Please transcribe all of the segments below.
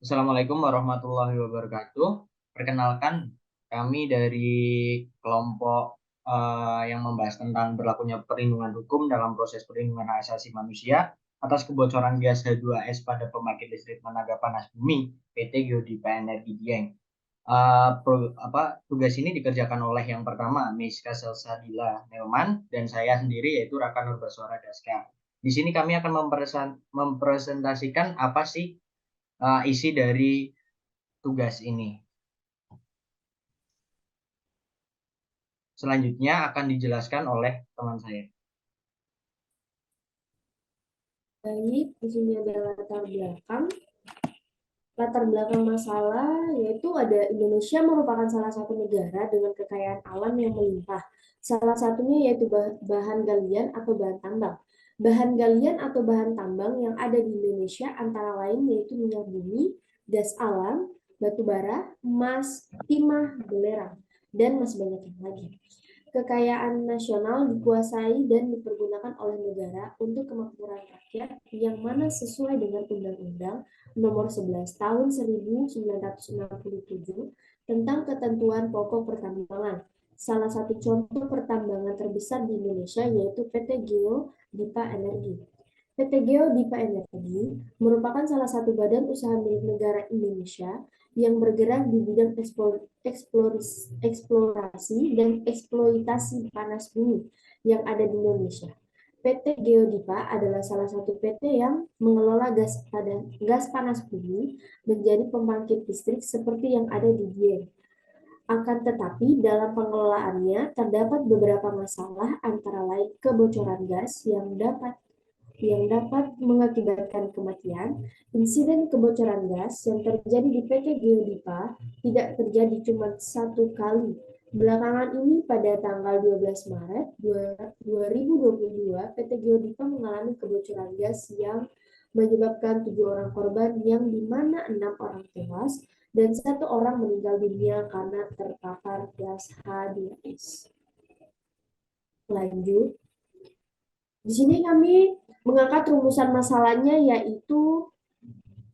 Assalamualaikum warahmatullahi wabarakatuh. Perkenalkan, kami dari kelompok yang membahas tentang berlakunya perlindungan hukum dalam proses perlindungan hak asasi manusia atas kebocoran gas H2S pada pembangkit listrik tenaga panas bumi PT Geodipa Energi Dieng. Tugas ini dikerjakan oleh yang pertama Miska Selsadila Neumann dan saya sendiri yaitu Raka Nurbaswara Daska. Di sini kami akan mempresentasikan apa sih isi dari tugas ini. Selanjutnya akan dijelaskan oleh teman saya. Baik, di sini ada latar belakang masalah, yaitu ada Indonesia merupakan salah satu negara dengan kekayaan alam yang melimpah. Salah satunya yaitu bahan galian atau bahan tambang. Bahan galian atau bahan tambang yang ada di Indonesia antara lain yaitu minyak bumi, gas alam, batu bara, emas, timah, belerang, dan masih banyak yang lagi. Kekayaan nasional dikuasai dan dipergunakan oleh negara untuk kemakmuran rakyat yang mana sesuai dengan Undang-Undang Nomor 11 Tahun 1967 tentang ketentuan pokok pertambangan. Salah satu contoh pertambangan terbesar di Indonesia yaitu PT Geo Dipa Energi. PT Geo Dipa Energi merupakan salah satu badan usaha milik negara Indonesia yang bergerak di bidang eksplorasi dan eksploitasi panas bumi yang ada di Indonesia. PT Geodipa adalah salah satu PT yang mengelola gas panas bumi menjadi pembangkit listrik seperti yang ada di Dieng. Akan tetapi dalam pengelolaannya terdapat beberapa masalah antara lain kebocoran gas yang dapat mengakibatkan kematian. Insiden kebocoran gas yang terjadi di PT Geodipa tidak terjadi cuma satu kali. Belakangan ini pada tanggal 12 Maret 2022, PT Geodipa mengalami kebocoran gas yang menyebabkan 7 orang korban yang di mana 6 orang tewas dan 1 orang meninggal dunia karena terpapar gas H2S. Lanjut. Di sini kami mengangkat rumusan masalahnya yaitu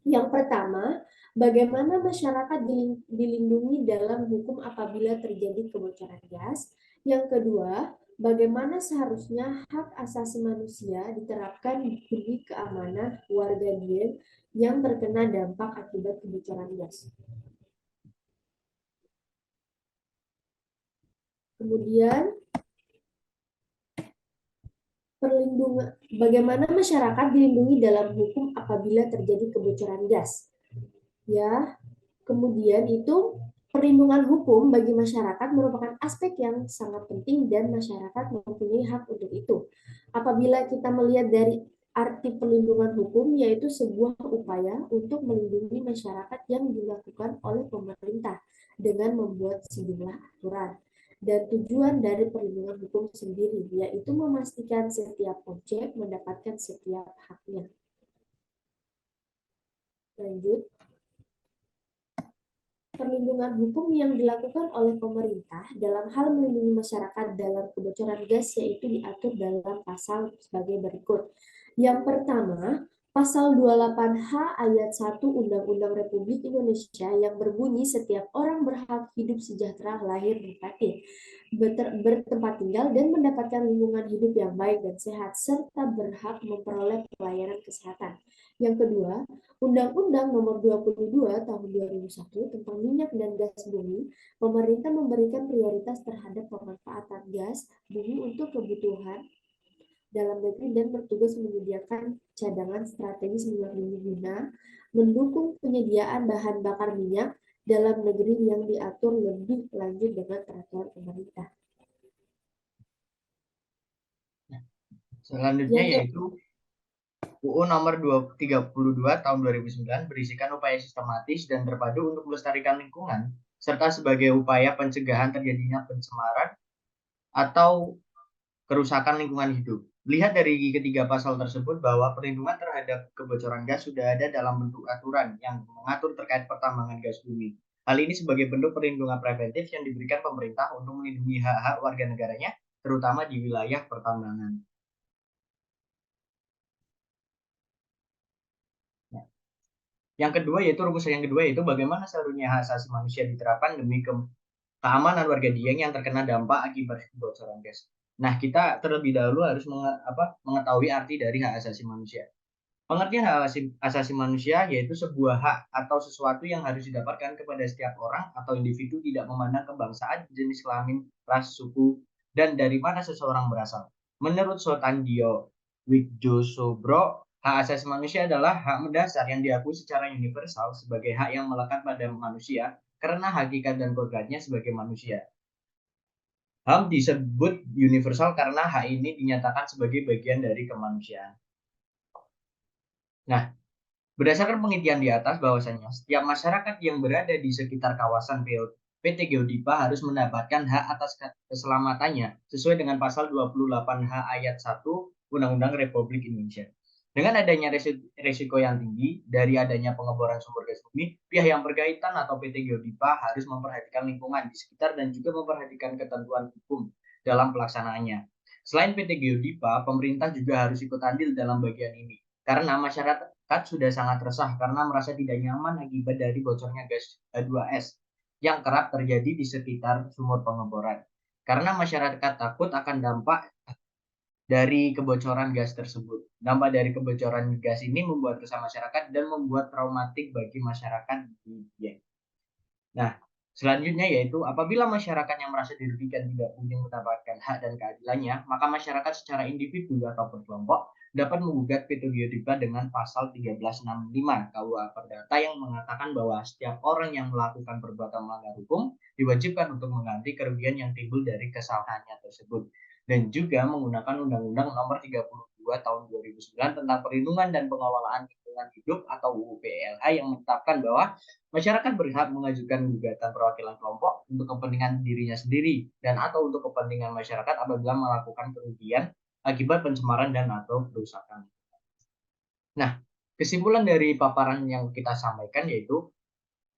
yang pertama, bagaimana masyarakat dilindungi dalam hukum apabila terjadi kebocoran gas. Yang kedua, bagaimana seharusnya hak asasi manusia diterapkan demi keamanan warga Dieng yang terkena dampak akibat kebocoran gas. Kemudian, bagaimana masyarakat dilindungi dalam hukum apabila terjadi kebocoran gas. Ya, kemudian itu perlindungan hukum bagi masyarakat merupakan aspek yang sangat penting dan masyarakat mempunyai hak untuk itu. Apabila kita melihat dari arti perlindungan hukum, yaitu sebuah upaya untuk melindungi masyarakat yang dilakukan oleh pemerintah dengan membuat sejumlah aturan. Dan tujuan dari perlindungan hukum sendiri, yaitu memastikan setiap objek mendapatkan setiap haknya. Lanjut. Perlindungan hukum yang dilakukan oleh pemerintah dalam hal melindungi masyarakat dalam kebocoran gas yaitu diatur dalam pasal sebagai berikut. Yang pertama, Pasal 28H ayat 1 Undang-Undang Republik Indonesia yang berbunyi setiap orang berhak hidup sejahtera lahir dan batin, bertempat tinggal dan mendapatkan lingkungan hidup yang baik dan sehat, serta berhak memperoleh pelayanan kesehatan. Yang kedua, Undang-Undang Nomor 22 Tahun 2001 tentang minyak dan gas bumi, pemerintah memberikan prioritas terhadap pemanfaatan gas bumi untuk kebutuhan dalam negeri dan bertugas menyediakan cadangan strategis minyak bumi guna mendukung penyediaan bahan bakar minyak dalam negeri yang diatur lebih lanjut dengan peraturan pemerintah. Selanjutnya yaitu UU nomor 32 tahun 2009 berisikan upaya sistematis dan terpadu untuk melestarikan lingkungan serta sebagai upaya pencegahan terjadinya pencemaran atau kerusakan lingkungan hidup. Lihat dari ketiga pasal tersebut bahwa perlindungan terhadap kebocoran gas sudah ada dalam bentuk aturan yang mengatur terkait pertambangan gas bumi. Hal ini sebagai bentuk perlindungan preventif yang diberikan pemerintah untuk melindungi hak-hak warga negaranya, terutama di wilayah pertambangan. Yang kedua yaitu rumusan yang kedua yaitu bagaimana seharusnya hak asasi manusia diterapkan demi keamanan warga Dieng yang terkena dampak akibat kebocoran gas. Nah, kita terlebih dahulu harus mengetahui arti dari hak asasi manusia. Pengertian hak asasi manusia yaitu sebuah hak atau sesuatu yang harus didapatkan kepada setiap orang atau individu tidak memandang kebangsaan, jenis kelamin, ras, suku, dan dari mana seseorang berasal. Menurut Sotandio Wijosobro, hak asasi manusia adalah hak mendasar yang diakui secara universal sebagai hak yang melekat pada manusia karena hakikat dan kodratnya sebagai manusia. HAM disebut universal karena hak ini dinyatakan sebagai bagian dari kemanusiaan. Nah, berdasarkan penelitian di atas bahwasanya setiap masyarakat yang berada di sekitar kawasan PT Geodipa harus mendapatkan hak atas keselamatannya sesuai dengan pasal 28H ayat 1 Undang-Undang Republik Indonesia. Dengan adanya resiko yang tinggi dari adanya pengeboran sumber gas bumi, pihak yang berkaitan atau PT Geodipa harus memperhatikan lingkungan di sekitar dan juga memperhatikan ketentuan hukum dalam pelaksanaannya. Selain PT Geodipa, pemerintah juga harus ikut andil dalam bagian ini. Karena masyarakat sudah sangat resah karena merasa tidak nyaman akibat dari bocornya gas H2S yang kerap terjadi di sekitar sumur pengeboran. Karena masyarakat takut akan dampak dari kebocoran gas tersebut. Dampak dari kebocoran gas ini membuat resah masyarakat dan membuat traumatik bagi masyarakat di Dieng. Nah, selanjutnya yaitu apabila masyarakat yang merasa dirugikan tidak kunjung mendapatkan hak dan keadilannya, maka masyarakat secara individu atau berkelompok dapat menggugat PT Geodipa dengan pasal 1365 KUH Perdata yang mengatakan bahwa setiap orang yang melakukan perbuatan melanggar hukum diwajibkan untuk mengganti kerugian yang timbul dari kesalahannya tersebut. Dan juga menggunakan Undang-Undang Nomor 32 Tahun 2009 tentang Perlindungan dan Pengelolaan Lingkungan Hidup atau UU PLH yang menetapkan bahwa masyarakat berhak mengajukan gugatan perwakilan kelompok untuk kepentingan dirinya sendiri dan atau untuk kepentingan masyarakat apabila melakukan kerugian akibat pencemaran dan atau kerusakan. Nah, kesimpulan dari paparan yang kita sampaikan yaitu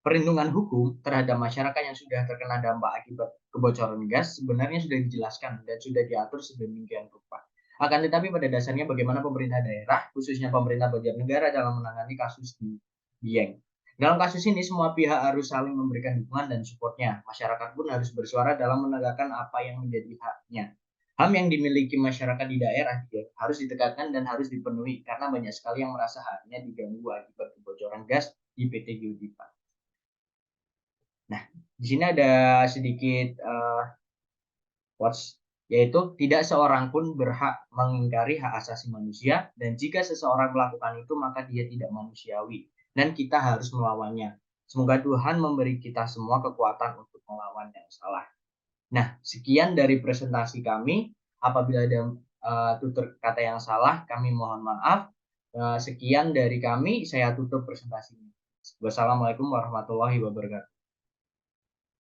perlindungan hukum terhadap masyarakat yang sudah terkena dampak akibat kebocoran gas sebenarnya sudah dijelaskan dan sudah diatur sedemikian rupa. Akan tetapi pada dasarnya bagaimana pemerintah daerah, khususnya pemerintah Banjarnegara dalam menangani kasus di Dieng. Dalam kasus ini semua pihak harus saling memberikan dukungan dan supportnya. Masyarakat pun harus bersuara dalam menegakkan apa yang menjadi haknya. HAM yang dimiliki masyarakat di daerah Dieng harus ditekankan dan harus dipenuhi karena banyak sekali yang merasa haknya diganggu akibat kebocoran gas di PT Geodipa. Nah, di sini ada sedikit quotes yaitu tidak seorang pun berhak mengingkari hak asasi manusia dan jika seseorang melakukan itu maka dia tidak manusiawi dan kita harus melawannya. Semoga Tuhan memberi kita semua kekuatan untuk melawan yang salah. Nah, sekian dari presentasi kami. Apabila ada tutur kata yang salah, kami mohon maaf. Sekian dari kami, saya tutup presentasinya. Wassalamualaikum warahmatullahi wabarakatuh.